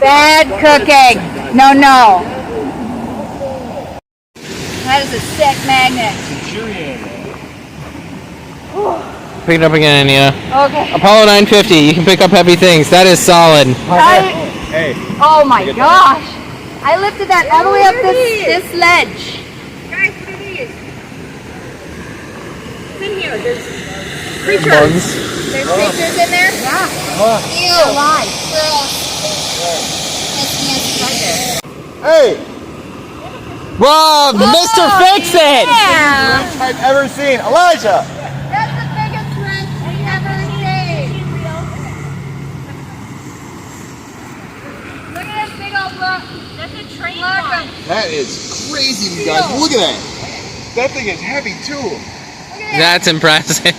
Bad cooking. No, no. That is a sick magnet. Pick it up again, Anita. Okay. Apollo 950. You can pick up heavy things. That is solid. Hey. Oh my gosh. I lifted that all the way up this ledge. Guys, look at these. What's in here? There's creatures. Bugs. There's creatures in there? Yeah. Ew. Alive. Hey! Whoa, Mr. Fix-It! Yeah. I've ever seen. Elijah! That's the biggest wrench we ever seen. Look at this big old book. That's a train one. That is crazy, you guys. Look at that. That thing is heavy, too. That's impressive.